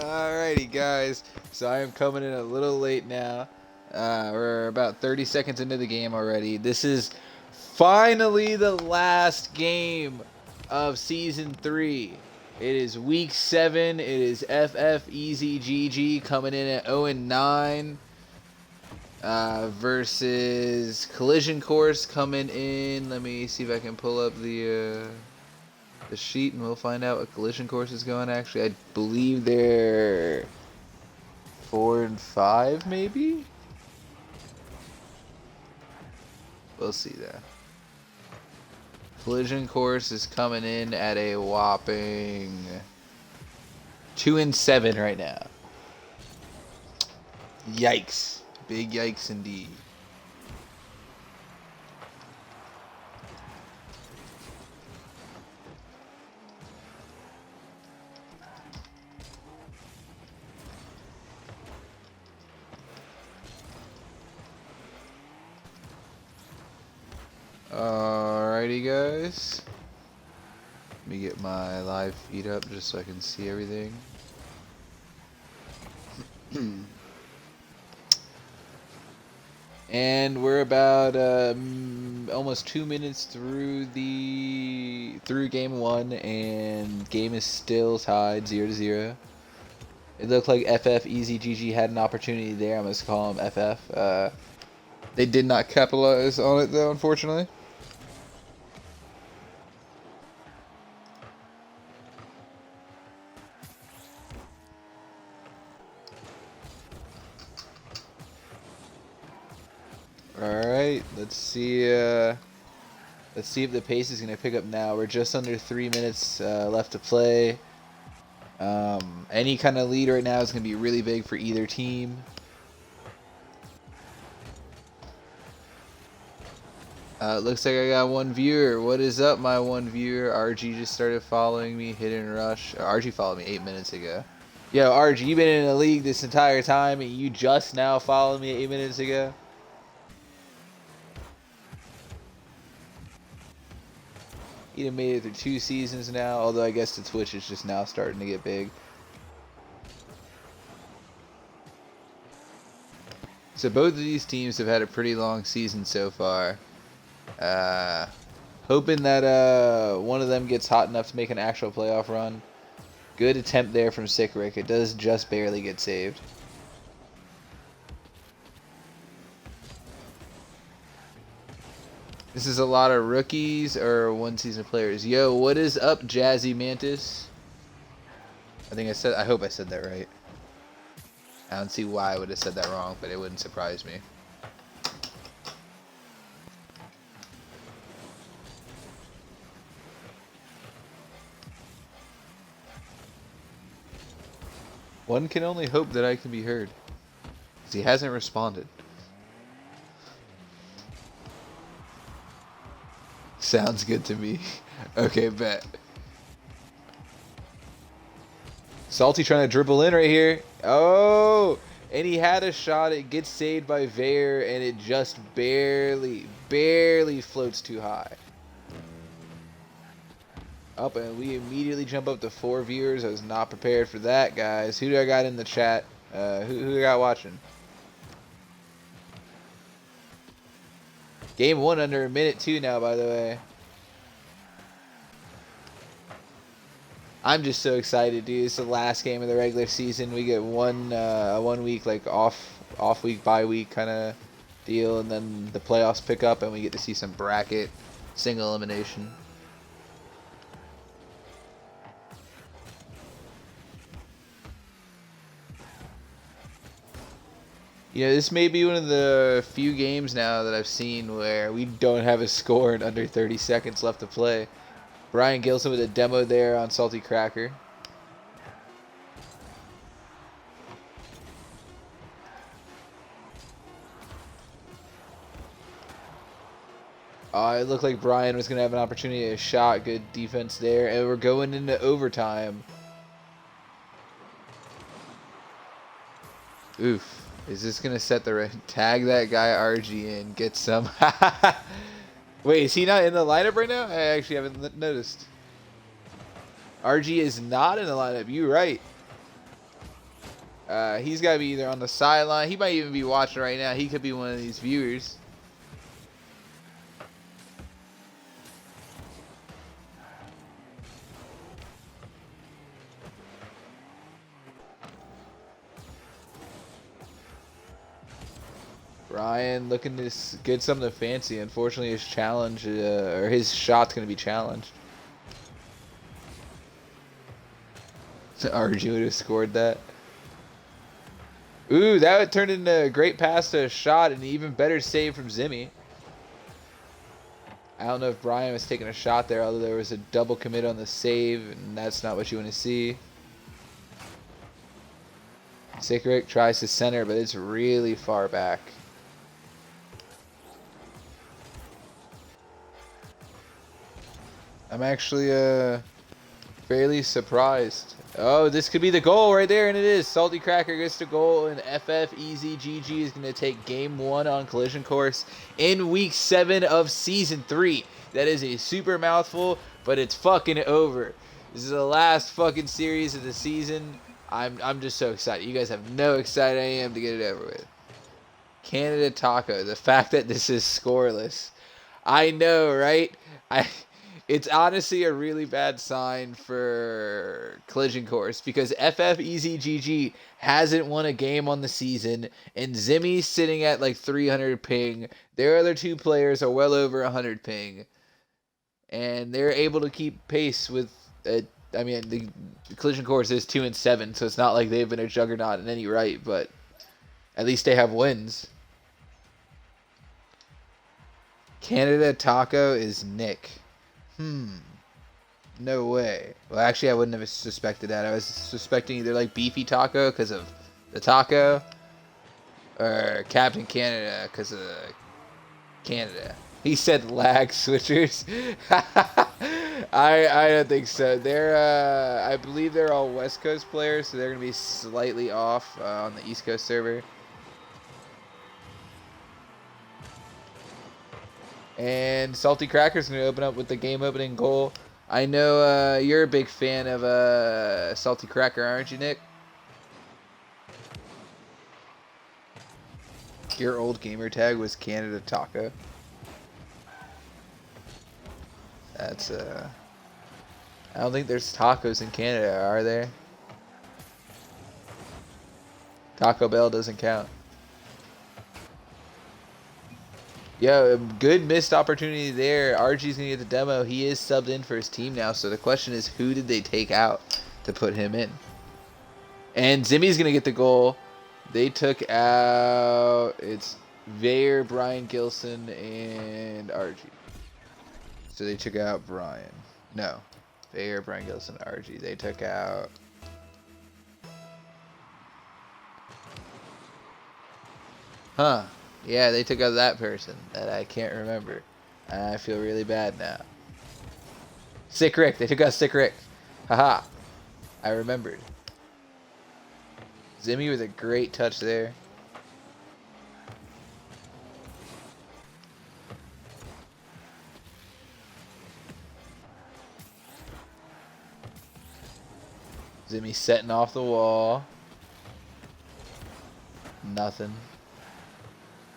Alrighty, guys. So I am coming in a little late now. We're about 30 seconds into the game already. This is finally the last game of Season 3. It is Week 7. It is FFEZGG coming in at 0-9 versus Collision Course coming in. Let me see if I can pull up the sheet and we'll find out what Collision Course is going. Actually, I believe they're 4-5 maybe. We'll see that. Collision Course is coming in at a whopping 2-7 right now. Yikes. Big yikes indeed. Alrighty, guys. Let me get my live feed up just so I can see everything. And we're about almost 2 minutes through game 1, and game is still tied 0-0. It looked like FFEZGG had an opportunity there. I'm just call them FF. They did not capitalize on it though, unfortunately. Alright, let's see if the pace is going to pick up now. We're just under 3 minutes left to play. Any kind of lead right now is going to be really big for either team. Looks like I got one viewer. What is up, my one viewer? RG just started following me. Hit and rush. RG followed me 8 minutes ago. Yo, RG, you've been in the league this entire time, and you just now followed me 8 minutes ago? He done made it through 2 seasons now, although I guess the Twitch is just now starting to get big. So both of these teams have had a pretty long season so far. Hoping that one of them gets hot enough to make an actual playoff run. Good attempt there from Sickrick. It does just barely get saved. This is a lot of rookies or one-season players. Yo, what is up, Jazzy Mantis? I hope I said that right. I don't see why I would have said that wrong, but it wouldn't surprise me. One can only hope that I can be heard, because he hasn't responded. Sounds good to me. Okay, bet. Salty trying to dribble in right here. Oh! And he had a shot. It gets saved by Vair, and it just barely floats too high. Up, and we immediately jump up to 4 viewers. I was not prepared for that, guys. Who do I got in the chat? Who I got watching? Game 1 under a minute 2 now, by the way. I'm just so excited, dude. It's the last game of the regular season. We get one week like off week, bye week kind of deal, and then the playoffs pick up, and we get to see some bracket single elimination. You know, this may be one of the few games now that I've seen where we don't have a score in under 30 seconds left to play. Brian Gilson with a demo there on Salty Cracker. It looked like Brian was going to have an opportunity to shot. Good defense there. And we're going into overtime. Oof. Is this going to set the tag that guy RG in, get some? Wait, is he not in the lineup right now? I actually haven't noticed. RG is not in the lineup. You're right. He's got to be either on the sideline. He might even be watching right now. He could be one of these viewers. Ryan looking to get something fancy. Unfortunately, his challenge or his shot's going to be challenged. RG would have scored that. Ooh, that would turn into a great pass to a shot and an even better save from Zimmy. I don't know if Brian was taking a shot there, although there was a double commit on the save, and that's not what you want to see. Sikrick tries to center, but it's really far back. I'm actually fairly surprised. Oh, this could be the goal right there, and it is. Salty Cracker gets the goal, and FFEZGG is going to take Game 1 on Collision Course in Week 7 of Season 3. That is a super mouthful, but it's fucking over. This is the last fucking series of the season. I'm just so excited. You guys have no excited I am to get it over with. Canada Taco. The fact that this is scoreless. I know, right? It's honestly a really bad sign for Collision Course because FFEZGG hasn't won a game on the season, and Zimmy's sitting at like 300 ping. Their other two players are well over 100 ping, and they're able to keep pace with. The Collision Course is 2-7, so it's not like they've been a juggernaut in any right, but at least they have wins. Canada Taco is Nick. No way. Well, actually, I wouldn't have suspected that. I was suspecting either like Beefy Taco because of the taco, or Captain Canada because of Canada. He said lag switchers. I don't think so. They're I believe they're all West Coast players, so they're gonna be slightly off on the East Coast server. And Salty Cracker's going to open up with the game-opening goal. I know you're a big fan of Salty Cracker, aren't you, Nick? Your old gamer tag was Canada Taco. That's, I don't think there's tacos in Canada, are there? Taco Bell doesn't count. Yo, good missed opportunity there. RG's going to get the demo. He is subbed in for his team now, so the question is, who did they take out to put him in? And Zimmy's going to get the goal. They took out, it's Vayer, Brian Gilson, and RG. So they took out Brian. No. Vayer, Brian Gilson, RG. They took out... Huh. Yeah, they took out that person that I can't remember. And I feel really bad now. Sick Rick. They took out Sick Rick. Haha. I remembered. Zimmy with a great touch there. Zimmy setting off the wall. Nothing.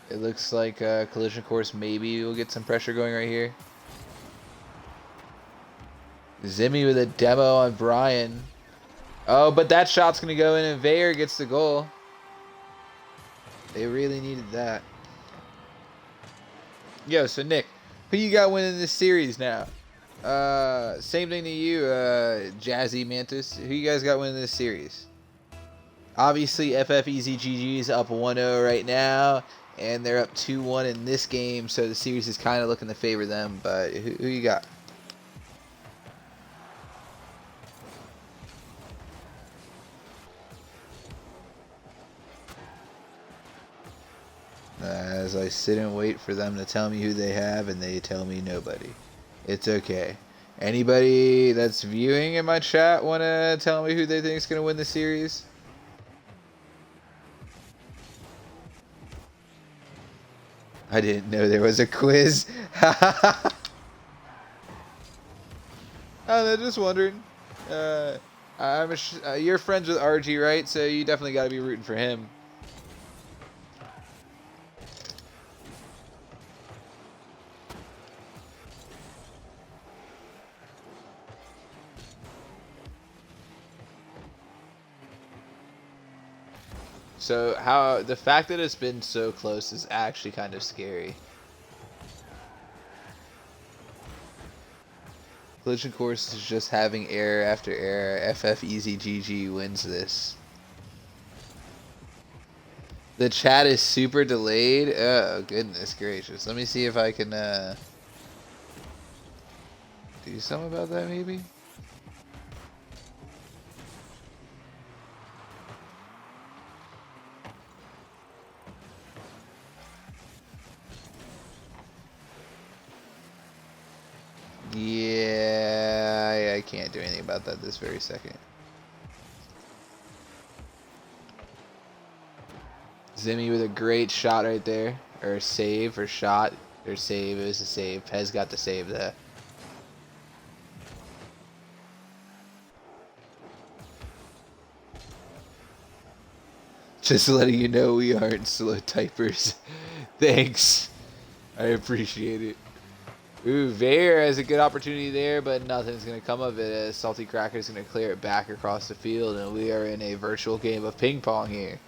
It looks like Collision Course maybe will get some pressure going right here. Zimmy with a demo on Brian. Oh, but that shot's going to go in and Vayer gets the goal. They really needed that. Yo, so Nick, who you got winning this series now? Same thing to you, Jazzy Mantis. Who you guys got winning this series? Obviously, FFEZGG is up 1-0 right now. And they're up 2-1 in this game, so the series is kind of looking to favor them. But who you got? As I sit and wait for them to tell me who they have, and they tell me nobody. It's okay. Anybody that's viewing in my chat want to tell me who they think is going to win the series? I didn't know there was a quiz. I don't know, just wondering. You're friends with RG, right? So you definitely got to be rooting for him. So the fact that it's been so close is actually kind of scary. Collision Course is just having error after error. FFEZGG wins this. The chat is super delayed. Oh, goodness gracious. Let me see if I can do something about that, maybe? Yeah, I can't do anything about that this very second. Zimmy with a great shot right there. Or save, or shot, or save. It was a save. Pez got the save there. Just letting you know we aren't slow typers. Thanks. I appreciate it. Ooh, Vair has a good opportunity there, but nothing's going to come of it as Salty Cracker's going to clear it back across the field, and we are in a virtual game of ping pong here.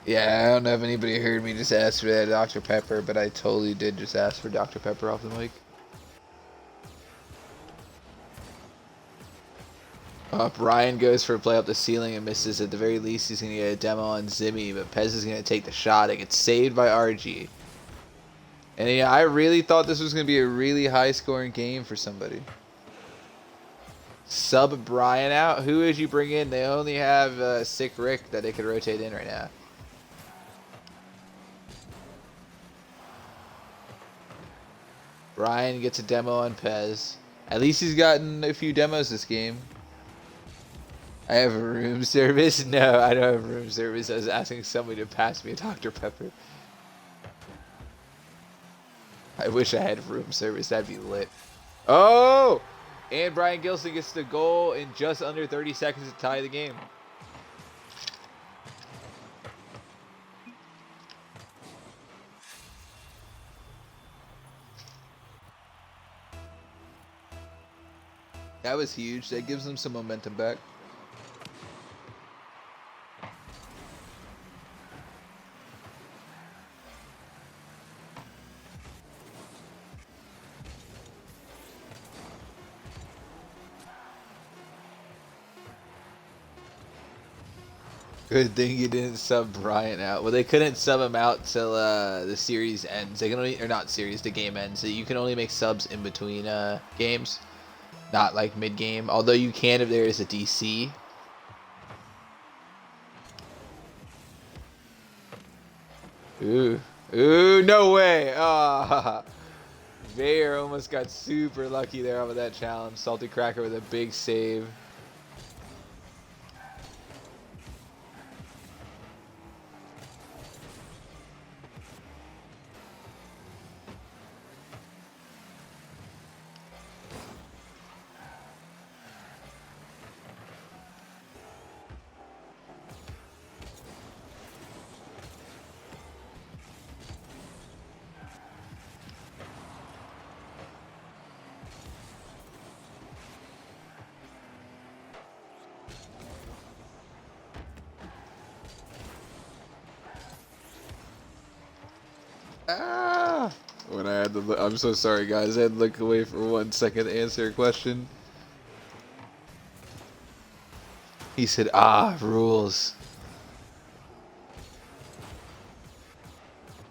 Yeah, I don't know if anybody heard me just ask for that Dr. Pepper, but I totally did just ask for Dr. Pepper off the mic. Brian goes for a play up the ceiling and misses. At the very least, he's going to get a demo on Zimmy, but Pez is going to take the shot. It gets saved by RG. And yeah, I really thought this was going to be a really high-scoring game for somebody. Sub Brian out. Who is you bring in? They only have Sick Rick that they could rotate in right now. Brian gets a demo on Pez. At least he's gotten a few demos this game. I have a room service? No, I don't have room service. I was asking somebody to pass me a Dr. Pepper. I wish I had room service. That'd be lit. Oh! And Brian Gilson gets the goal in just under 30 seconds to tie the game. That was huge. That gives them some momentum back. Good thing you didn't sub Brian out. Well, they couldn't sub him out till the series ends. They can only, or not series, the game ends. So you can only make subs in between games, not like mid game. Although you can if there is a DC. Ooh, no way! Ah, Vair almost got super lucky there off of that challenge. Salty Cracker with a big save. Ah! When I had to look, I'm so sorry, guys. I had to look away for 1 second to answer a question. He said, rules.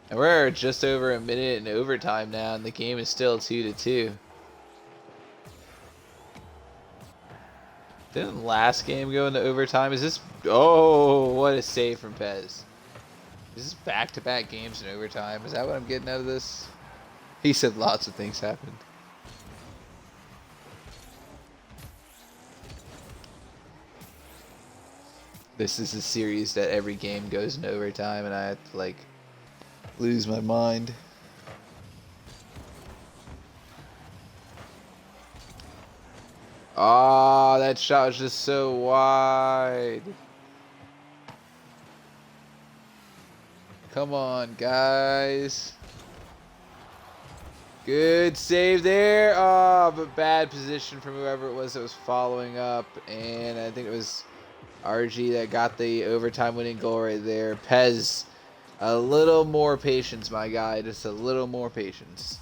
And we're just over a minute in overtime now, and the game is still 2-2. Didn't last game go into overtime? Is this... Oh, what a save from Pez. Is this back-to-back games in overtime? Is that what I'm getting out of this? He said lots of things happened. This is a series that every game goes in overtime, and I have to, like, lose my mind. Oh, that shot was just so wide. Come on, guys. Good save there. Oh, but bad position from whoever it was that was following up. And I think it was RG that got the overtime winning goal right there. Pez, a little more patience, my guy. Just a little more patience.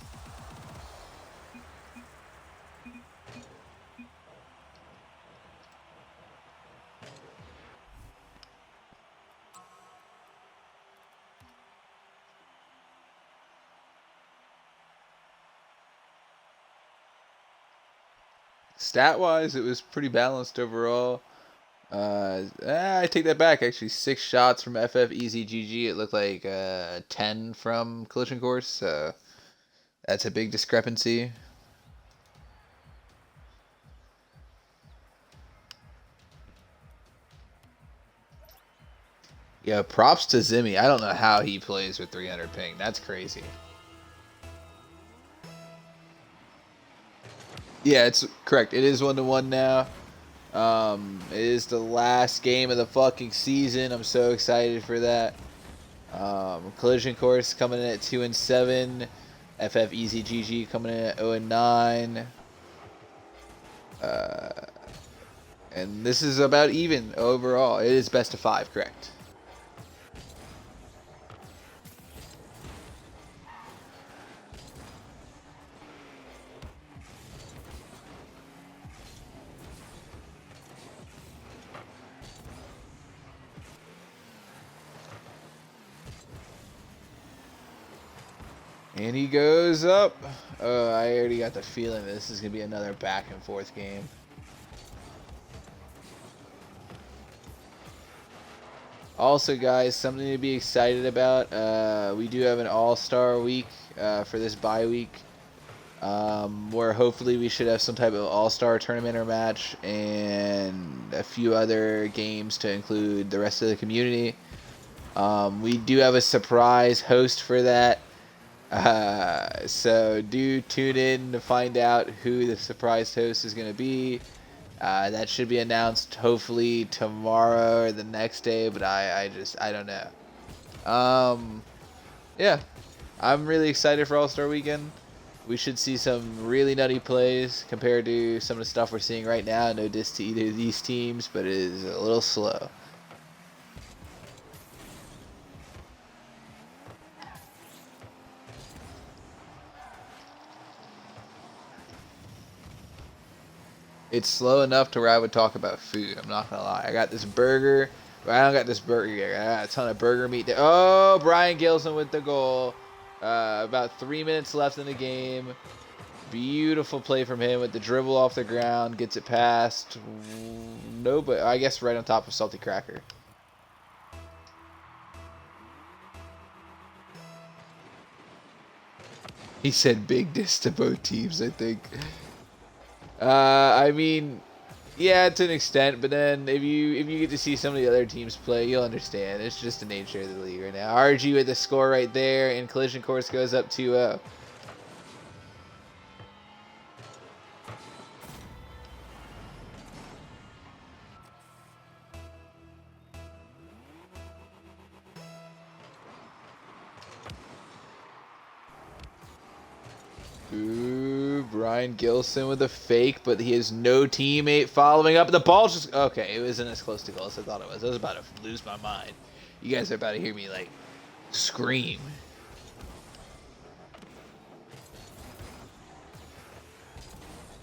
Stat-wise, it was pretty balanced overall. I take that back. Actually, 6 shots from FFEZGG. It looked like 10 from Collision Course. So that's a big discrepancy. Yeah, props to Zimmy. I don't know how he plays with 300 ping. That's crazy. Yeah, it's correct. It is 1-1 now. It is the last game of the fucking season. I'm so excited for that. Collision Course coming in at 2-7. FFEZGG coming in at 0-9. And this is about even overall. It is best of 5, correct? And he goes up. Oh, I already got the feeling this is going to be another back and forth game. Also, guys, something to be excited about. We do have an all-star week for this bye week. Where hopefully we should have some type of all-star tournament or match and a few other games to include the rest of the community. We do have a surprise host for that. So do tune in to find out who the surprise host is going to be. That should be announced hopefully tomorrow or the next day, but I don't know. Yeah, I'm really excited for All-Star Weekend. We should see some really nutty plays compared to some of the stuff we're seeing right now. No diss to either of these teams, but it is a little slow. It's slow enough to where I would talk about food. I'm not gonna lie. I got this burger. Well, I don't got this burger yet. I got a ton of burger meat. Oh, Brian Gilson with the goal. About 3 minutes left in the game. Beautiful play from him with the dribble off the ground. Gets it past. No, but I guess right on top of Salty Cracker. He said big diss to both teams, I think. I mean, yeah, to an extent, but then if you get to see some of the other teams play, you'll understand. It's just the nature of the league right now. RG with the score right there, and Collision Course goes up 2-0. Ooh, Brian Gilson with a fake, but he has no teammate following up. The ball just... Okay, it wasn't as close to goal as I thought it was. I was about to lose my mind. You guys are about to hear me, like, scream.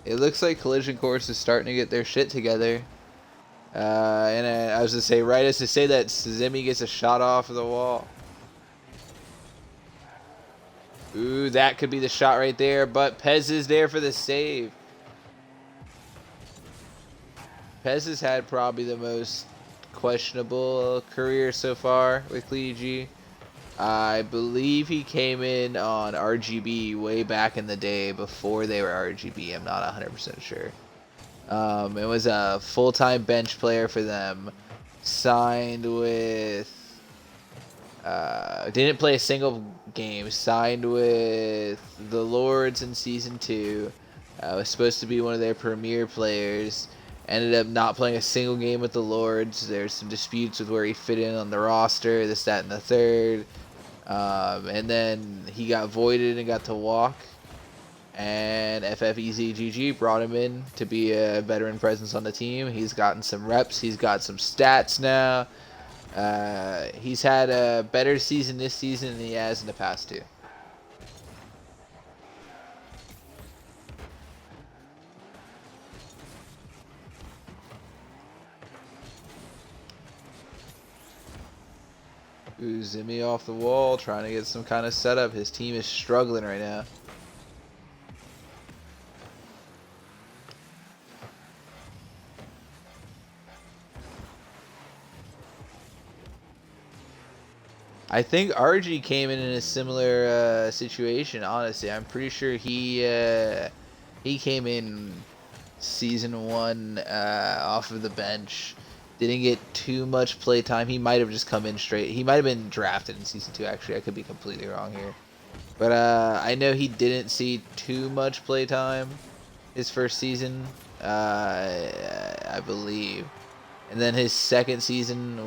It looks like Collision Course is starting to get their shit together. And I was going to say, right as to say that, Zimmy gets a shot off of the wall. Ooh, that could be the shot right there, but Pez is there for the save. Pez has had probably the most questionable career so far with Clegy. I believe he came in on RGB way back in the day before they were RGB. I'm not 100% sure. It was a full-time bench player for them signed with, didn't play a single game, signed with the Lords in Season 2, was supposed to be one of their premier players, ended up not playing a single game with the Lords. There's some disputes with where he fit in on the roster, this, that, and the third. And then he got voided and got to walk. And FFEZGG brought him in to be a veteran presence on the team. He's gotten some reps. He's got some stats now. He's had a better season this season than he has in the past two. Ooh, Zimmy off the wall, trying to get some kind of setup. His team is struggling right now. I think RG came in a similar situation. Honestly, I'm pretty sure he came in season 1 off of the bench. Didn't get too much play time. He might have just come in straight. He might have been drafted in season 2. Actually, I could be completely wrong here, but I know he didn't see too much play time his first season, I believe, and then his second season.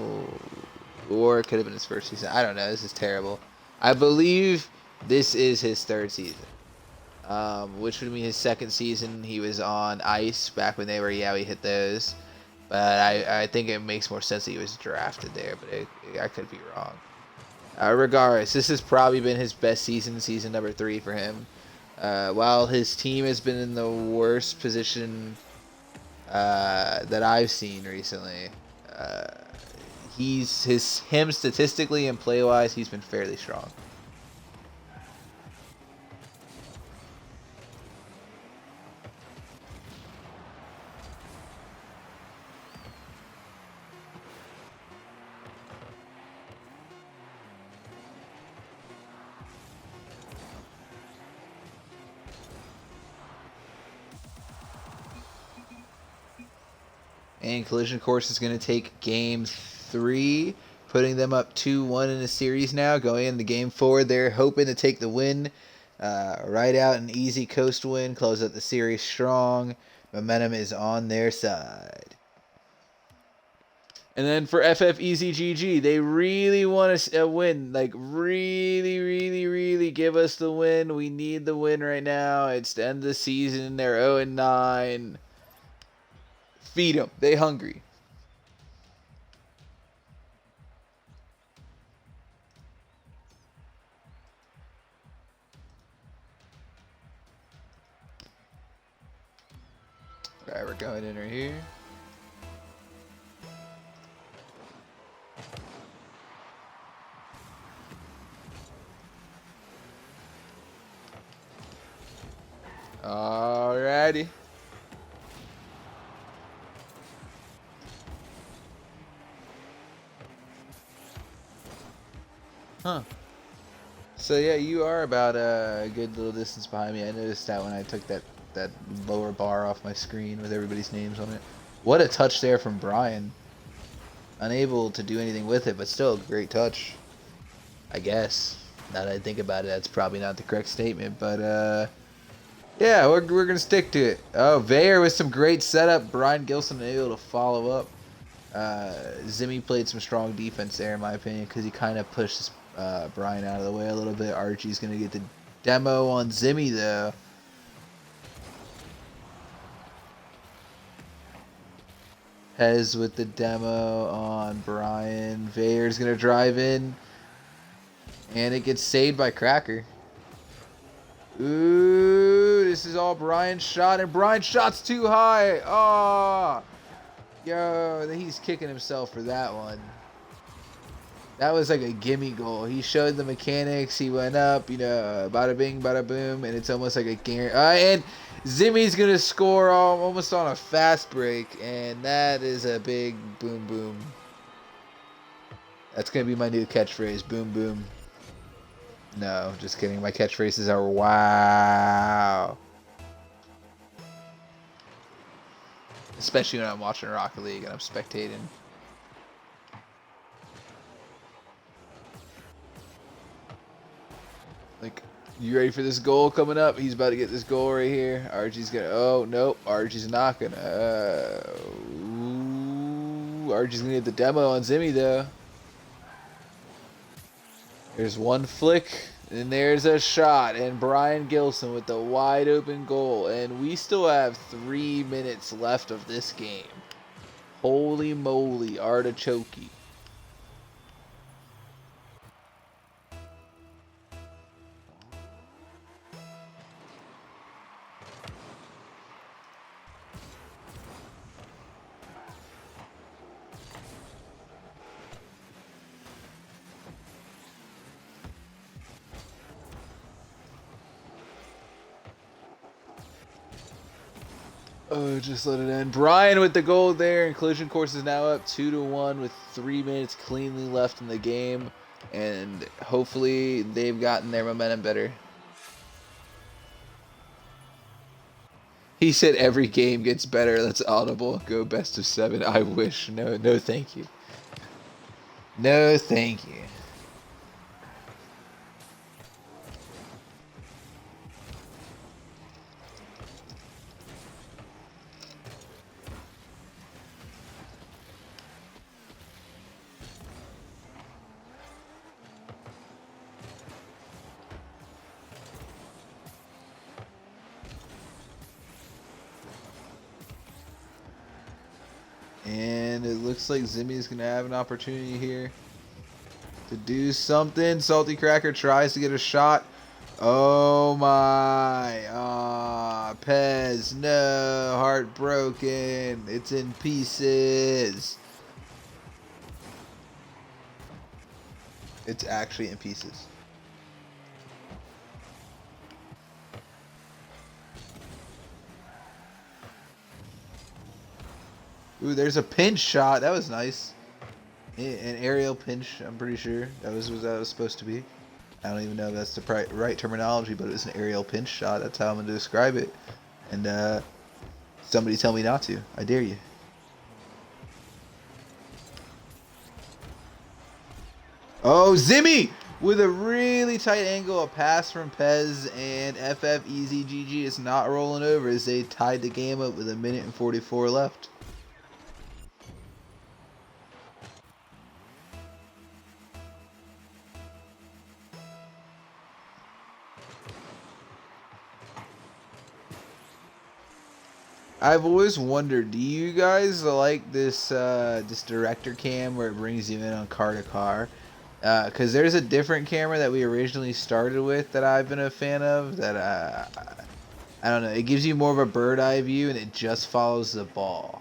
Or it could have been his first season. I don't know. This is terrible. I believe this is his third season. Which would mean his second season he was on ice back when they were Yowie hit those. But I think it makes more sense that he was drafted there. But I could be wrong. Regardless, this has probably been his best season, season number 3 for him. While his team has been in the worst position that I've seen recently. Him statistically and play wise, he's been fairly strong. And Collision Course is going to take game 3, putting them up 2-1 in the series now. Going into game 4, they're hoping to take the win. Ride out an easy coast win, close out the series strong. Momentum is on their side. And then for FFEZGG, they really want a win. Like, really, really, really give us the win. We need the win right now. It's the end of the season. They're 0-9. Feed them. They hungry. Alright, we're going in right here. Alrighty. Huh. So yeah, you are about a good little distance behind me. I noticed that when I took that lower bar off my screen with everybody's names on it. What a touch there from Brian. Unable to do anything with it, but still a great touch. I guess. Now that I think about it, that's probably not the correct statement, but yeah, we're gonna stick to it. Oh, Vayer with some great setup. Brian Gilson able to follow up. Zimmy played some strong defense there, in my opinion, because he kind of pushed Brian out of the way a little bit. Archie's gonna get the demo on Zimmy though. Hez with the demo on Brian. Vayer's gonna drive in, and it gets saved by Cracker. Ooh, this is all Brian's shot, and Brian's shot's too high. Oh, yo, he's kicking himself for that one. That was like a gimme goal. He showed the mechanics. He went up, bada bing, bada boom, and it's almost like a guarantee. And Zimmy's gonna score almost on a fast break, and that is a big boom boom. That's gonna be my new catchphrase, boom boom. No, just kidding. My catchphrases are wow. Especially when I'm watching Rocket League and I'm spectating. You ready for this goal coming up? He's about to get this goal right here. Archie's gonna. Oh nope, Archie's not gonna. Archie's gonna get the demo on Zimmy though. There's one flick, and there's a shot, and Brian Gilson with the wide open goal, and we still have 3 minutes left of this game. Holy moly, artichoke. Oh, just let it end. Brian with the goal there, and Collision Course is now up 2-1 with 3 minutes cleanly left in the game, and hopefully they've gotten their momentum better. He said every game gets better. That's audible. Go best of 7. I wish. No, no, thank you. No, thank you. And it looks like Zimmy's going to have an opportunity here to do something. Salty Cracker tries to get a shot. Oh my. Pez. No. Heartbroken. It's in pieces. It's actually in pieces. Ooh, there's a pinch shot. That was nice. An aerial pinch, I'm pretty sure. That was what that was supposed to be. I don't even know if that's the right terminology, but it was an aerial pinch shot. That's how I'm going to describe it. And somebody tell me not to. I dare you. Oh, Zimmy! With a really tight angle, a pass from Pez, and FFEZGG is not rolling over as they tied the game up with 1 minute and 44 left. I've always wondered, do you guys like this this director cam where it brings you in on car to car? Because there's a different camera that we originally started with that I've been a fan of that I don't know. It gives you more of a bird eye view and it just follows the ball.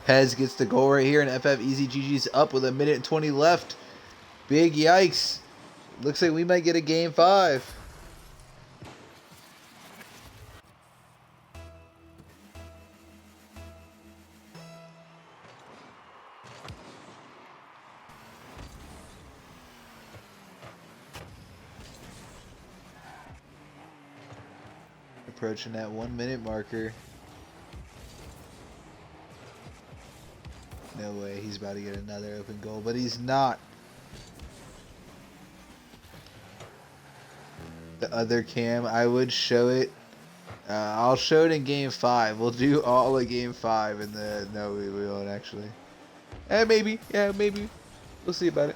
Pez gets the goal right here, and FFEZGG's up with 1 minute and 20 left. Big yikes. Looks like we might get a game 5. Approaching that 1 minute marker. No way, he's about to get another open goal, but he's not. The other cam, I would show it. I'll show it in game 5. We'll do all of game 5 and then no, we won't actually. Maybe, yeah, maybe. We'll see about it.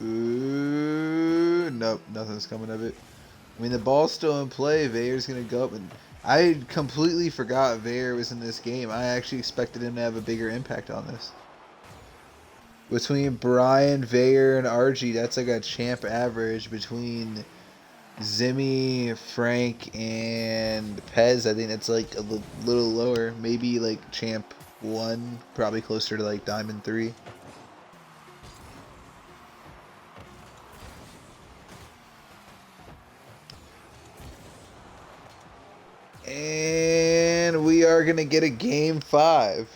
Ooh, nope, nothing's coming of it. I mean, the ball's still in play. Vayer's going to go up, and I completely forgot Vayer was in this game. I actually expected him to have a bigger impact on this. Between Brian, Vayer, and RG, that's like a champ average. Between Zimmy, Frank, and Pez, I think that's like a little lower. Maybe like champ 1, probably closer to like diamond 3. And we are going to get a game 5.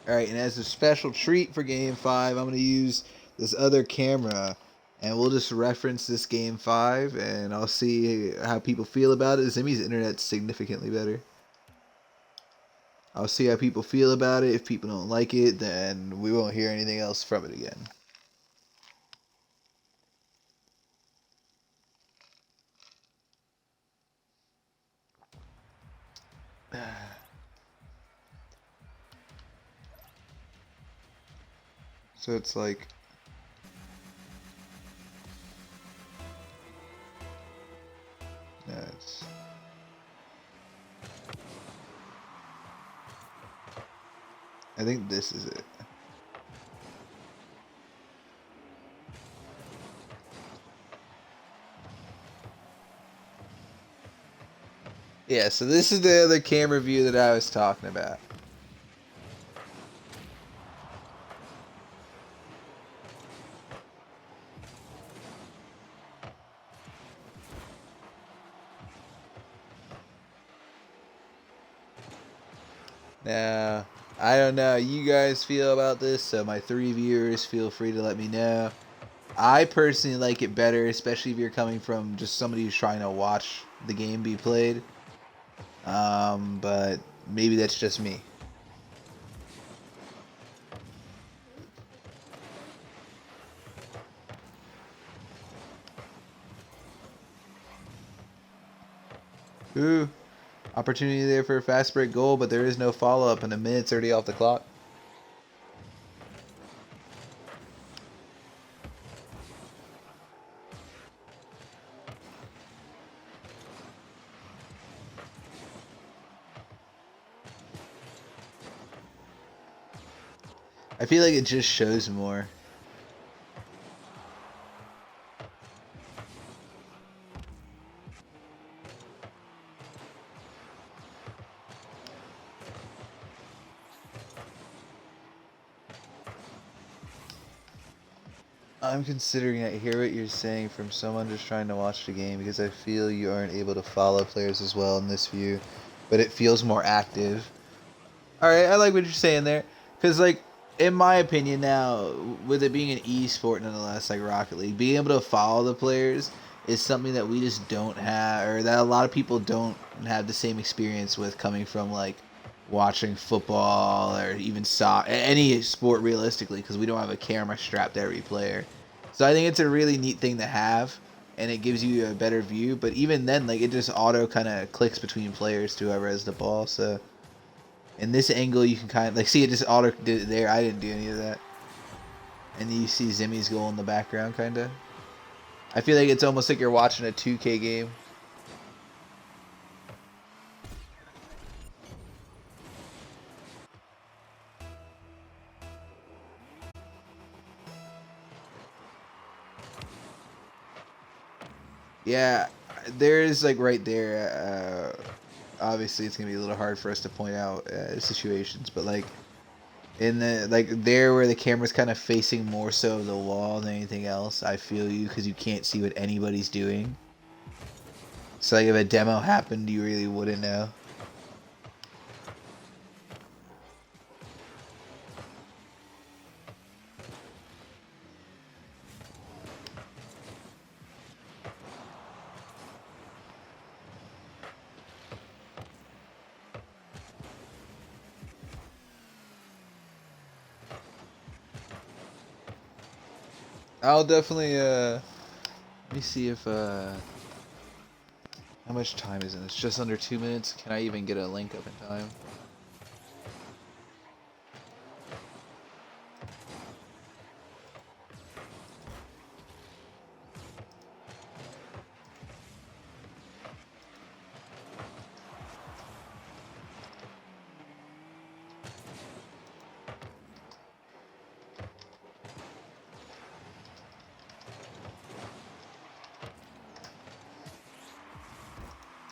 All right, and as a special treat for Game 5, I'm going to use this other camera, and we'll just reference this Game 5, and I'll see how people feel about it. Zimmy's internet's significantly better. I'll see how people feel about it. If people don't like it, then we won't hear anything else from it again. So it's like... That's... I think this is it. Yeah, so this is the other camera view that I was talking about. Now, I don't know how you guys feel about this, so my 3 viewers, feel free to let me know. I personally like it better, especially if you're coming from just somebody who's trying to watch the game be played. But maybe that's just me. Ooh, opportunity there for a fast break goal, but there is no follow-up, and a minute's already off the clock. I feel like it just shows more. I'm considering I hear what you're saying from someone just trying to watch the game because I feel you aren't able to follow players as well in this view, but it feels more active. Alright, I like what you're saying there. Because, like, in my opinion now, with it being an e-sport nonetheless, like Rocket League, being able to follow the players is something that we just don't have, or that a lot of people don't have the same experience with coming from, like, watching football or even soccer, any sport realistically, because we don't have a camera strapped to every player. So I think it's a really neat thing to have, and it gives you a better view, but even then, like, it just auto kind of clicks between players to whoever has the ball, so... In this angle, you can kind of, like, see it just auto did it there. I didn't do any of that. And you see Zimmy's goal in the background, kind of. I feel like it's almost like you're watching a 2K game. Yeah, there is, like, right there. Obviously, it's going to be a little hard for us to point out situations, but, like, in the, like, there where the camera's kind of facing more so the wall than anything else, I feel you, because you can't see what anybody's doing. So, like, if a demo happened, you really wouldn't know. I'll definitely, let me see if, how much time is it? It's just under 2 minutes. Can I even get a link up in time?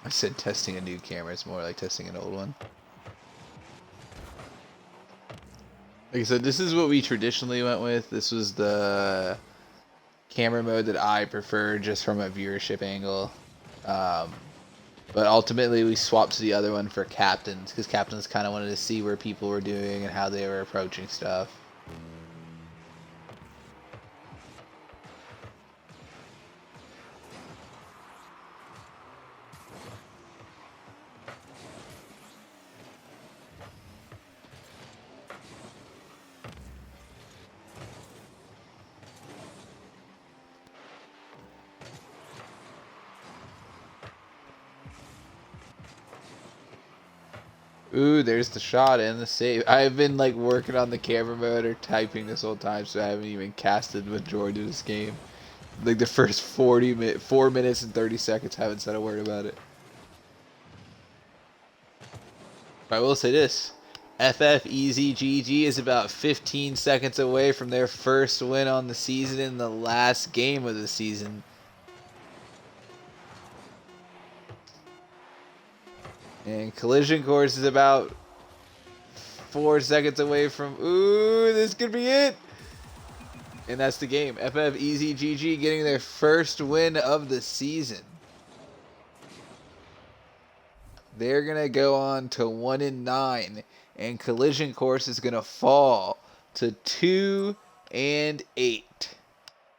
I said testing a new camera. It's more like testing an old one. Like I said, this is what we traditionally went with. This was the camera mode that I prefer just from a viewership angle. But ultimately, we swapped to the other one for captains because captains kind of wanted to see where people were doing and how they were approaching stuff. Ooh, there's the shot and the save. I've been like working on the camera mode or typing this whole time, so I haven't even casted the majority of this game. Like the first 4 minutes and 30 seconds, I haven't said a word about it. But I will say this: FFEZGG is about 15 seconds away from their first win on the season in the last game of the season. And Collision Course is about 4 seconds away from. Ooh, this could be it. And that's the game. FFEZGG getting their first win of the season. They're going to go on to 1-9. And Collision Course is going to fall to 2-8.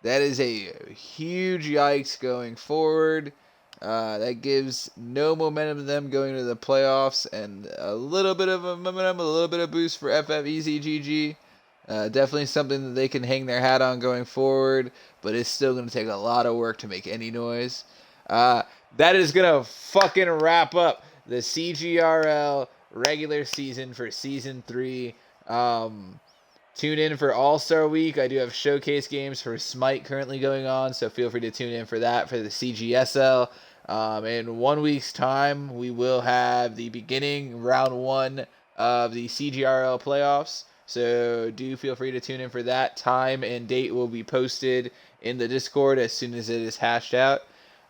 That is a huge yikes going forward. That gives no momentum to them going to the playoffs, and a little bit of a momentum, a little bit of boost for FFEZGG. Definitely something that they can hang their hat on going forward, but it's still going to take a lot of work to make any noise. That is going to fucking wrap up the CGRL regular season for Season 3. Tune in for All-Star Week. I do have showcase games for Smite currently going on, so feel free to tune in for that for the CGSL. In 1 week's time, we will have the beginning round 1 of the CGRL playoffs. So do feel free to tune in for that. Time and date will be posted in the Discord as soon as it is hashed out.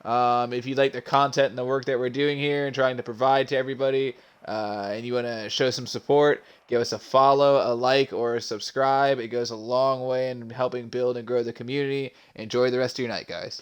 If you like the content and the work that we're doing here and trying to provide to everybody, and you want to show some support, give us a follow, a like, or a subscribe. It goes a long way in helping build and grow the community. Enjoy the rest of your night, guys.